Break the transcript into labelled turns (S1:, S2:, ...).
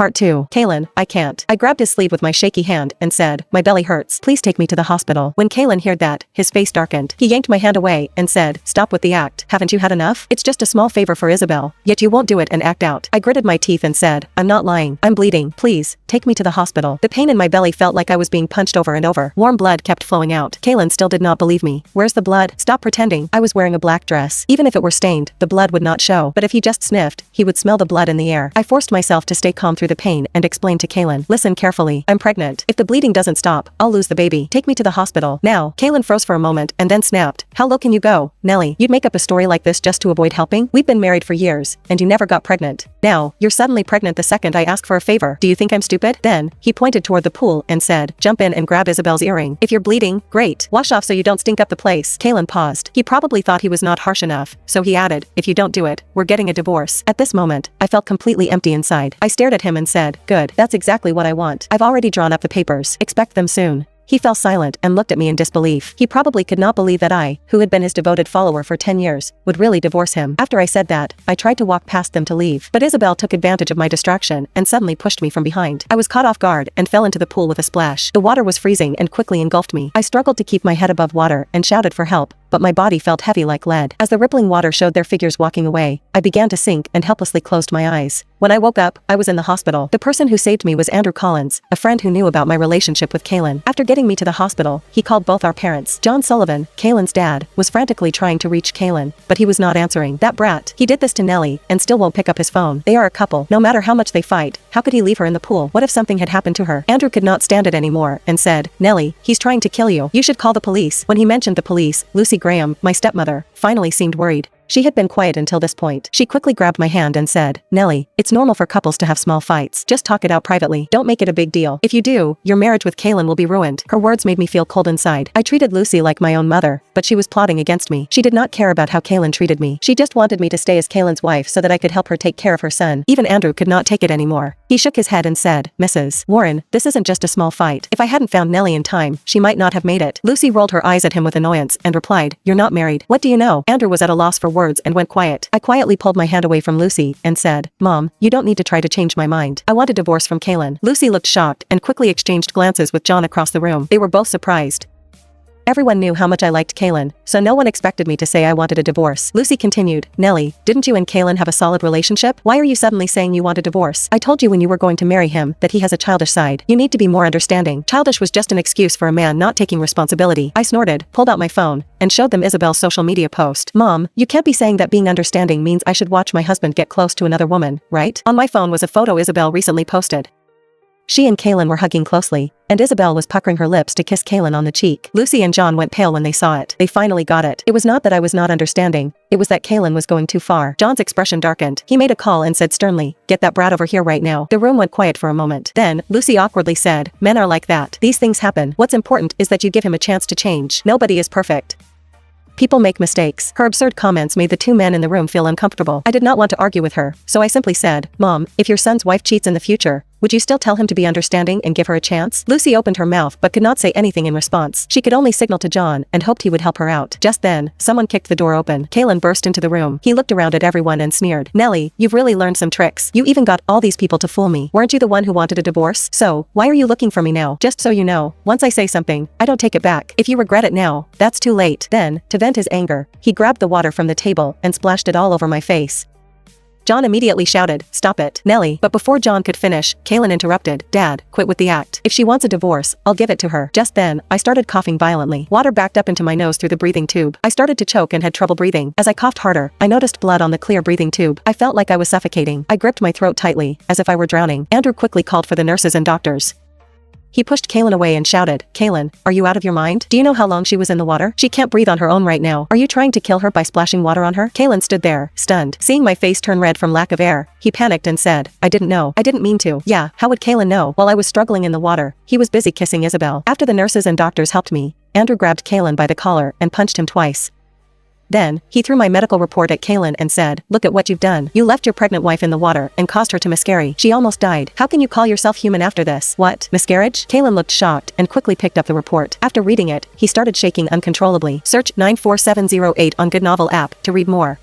S1: Part 2. Caelan, I can't. I grabbed his sleeve with my shaky hand and said, my belly hurts. Please take me to the hospital. When Caelan heard that, his face darkened. He yanked my hand away and said, stop with the act. Haven't you had enough? It's just a small favor for Isabel. Yet you won't do it and act out. I gritted my teeth and said, I'm not lying. I'm bleeding. Please, take me to the hospital. The pain in my belly felt like I was being punched over and over. Warm blood kept flowing out. Caelan still did not believe me. Where's the blood? Stop pretending. I was wearing a black dress. Even if it were stained, the blood would not show. But if he just sniffed, he would smell the blood in the air. I forced myself to stay calm through the pain and explained to Caelan, listen carefully. I'm pregnant. If the bleeding doesn't stop, I'll lose the baby. Take me to the hospital. Now. Caelan froze for a moment and then snapped. How low can you go? Nellie, you'd make up a story like this just to avoid helping? We've been married for years, and you never got pregnant. Now, you're suddenly pregnant the second I ask for a favor. Do you think I'm stupid? Then, he pointed toward the pool and said, jump in and grab Isabel's earring. If you're bleeding, great. Wash off so you don't stink up the place. Caelan paused. He probably thought he was not harsh enough, so he added, if you don't do it, we're getting a divorce. At this moment, I felt completely empty inside. I stared at him and said, good, that's exactly what I want. I've already drawn up the papers. Expect them soon. He fell silent and looked at me in disbelief. He probably could not believe that I, who had been his devoted follower for 10 years, would really divorce him. After I said that, I tried to walk past them to leave, but Isabel took advantage of my distraction and suddenly pushed me from behind. I was caught off guard and fell into the pool with a splash. The water was freezing and quickly engulfed me. I struggled to keep my head above water and shouted for help, but my body felt heavy like lead. As the rippling water showed their figures walking away, I began to sink and helplessly closed my eyes. When I woke up, I was in the hospital. The person who saved me was Andrew Collins, a friend who knew about my relationship with Caelan. After getting me to the hospital, he called both our parents. John Sullivan, Caelan's dad, was frantically trying to reach Caelan, but he was not answering. That brat. He did this to Nellie, and still won't pick up his phone. They are a couple. No matter how much they fight, how could he leave her in the pool? What if something had happened to her? Andrew could not stand it anymore, and said, Nellie, he's trying to kill you. You should call the police. When he mentioned the police, Lucy Graham, my stepmother, finally seemed worried. She had been quiet until this point. She quickly grabbed my hand and said, Nellie, it's normal for couples to have small fights. Just talk it out privately. Don't make it a big deal. If you do, your marriage with Caelan will be ruined. Her words made me feel cold inside. I treated Lucy like my own mother, but she was plotting against me. She did not care about how Caelan treated me. She just wanted me to stay as Caelan's wife so that I could help her take care of her son. Even Andrew could not take it anymore. He shook his head and said, Mrs. Warren, this isn't just a small fight. If I hadn't found Nellie in time, she might not have made it. Lucy rolled her eyes at him with annoyance and replied, you're not married. What do you know? Andrew was at a loss for words and went quiet. I quietly pulled my hand away from Lucy and said, Mom, you don't need to try to change my mind. I want a divorce from Caelan. Lucy looked shocked and quickly exchanged glances with John across the room. They were both surprised. Everyone knew how much I liked Caelan, so no one expected me to say I wanted a divorce. Lucy continued, Nellie, didn't you and Caelan have a solid relationship? Why are you suddenly saying you want a divorce? I told you when you were going to marry him that he has a childish side. You need to be more understanding. Childish was just an excuse for a man not taking responsibility. I snorted, pulled out my phone, and showed them Isabel's social media post. Mom, you can't be saying that being understanding means I should watch my husband get close to another woman, right? On my phone was a photo Isabel recently posted. She and Caelan were hugging closely, and Isabel was puckering her lips to kiss Caelan on the cheek. Lucy and John went pale when they saw it. They finally got it. It was not that I was not understanding, it was that Caelan was going too far. John's expression darkened. He made a call and said sternly, get that brat over here right now. The room went quiet for a moment. Then, Lucy awkwardly said, men are like that. These things happen. What's important is that you give him a chance to change. Nobody is perfect. People make mistakes. Her absurd comments made the two men in the room feel uncomfortable. I did not want to argue with her, so I simply said, Mom, if your son's wife cheats in the future, would you still tell him to be understanding and give her a chance? Lucy opened her mouth but could not say anything in response. She could only signal to John and hoped he would help her out. Just then, someone kicked the door open. Caelan burst into the room. He looked around at everyone and sneered, Nellie, you've really learned some tricks. You even got all these people to fool me. Weren't you the one who wanted a divorce? So, why are you looking for me now? Just so you know, once I say something, I don't take it back. If you regret it now, that's too late. Then, to vent his anger, he grabbed the water from the table and splashed it all over my face. John immediately shouted, stop it, Nellie. But before John could finish, Caelan interrupted, Dad, quit with the act. If she wants a divorce, I'll give it to her. Just then, I started coughing violently. Water backed up into my nose through the breathing tube. I started to choke and had trouble breathing. As I coughed harder, I noticed blood on the clear breathing tube. I felt like I was suffocating. I gripped my throat tightly, as if I were drowning. Andrew quickly called for the nurses and doctors. He pushed Caelan away and shouted, Caelan, are you out of your mind? Do you know how long she was in the water? She can't breathe on her own right now. Are you trying to kill her by splashing water on her? Caelan stood there, stunned. Seeing my face turn red from lack of air, he panicked and said, I didn't know. I didn't mean to. Yeah, how would Caelan know? While I was struggling in the water, he was busy kissing Isabel. After the nurses and doctors helped me, Andrew grabbed Caelan by the collar and punched him twice. Then, he threw my medical report at Caelan and said, look at what you've done. You left your pregnant wife in the water and caused her to miscarry. She almost died. How can you call yourself human after this? What? Miscarriage? Caelan looked shocked and quickly picked up the report. After reading it, he started shaking uncontrollably. Search 94708 on GoodNovel app to read more.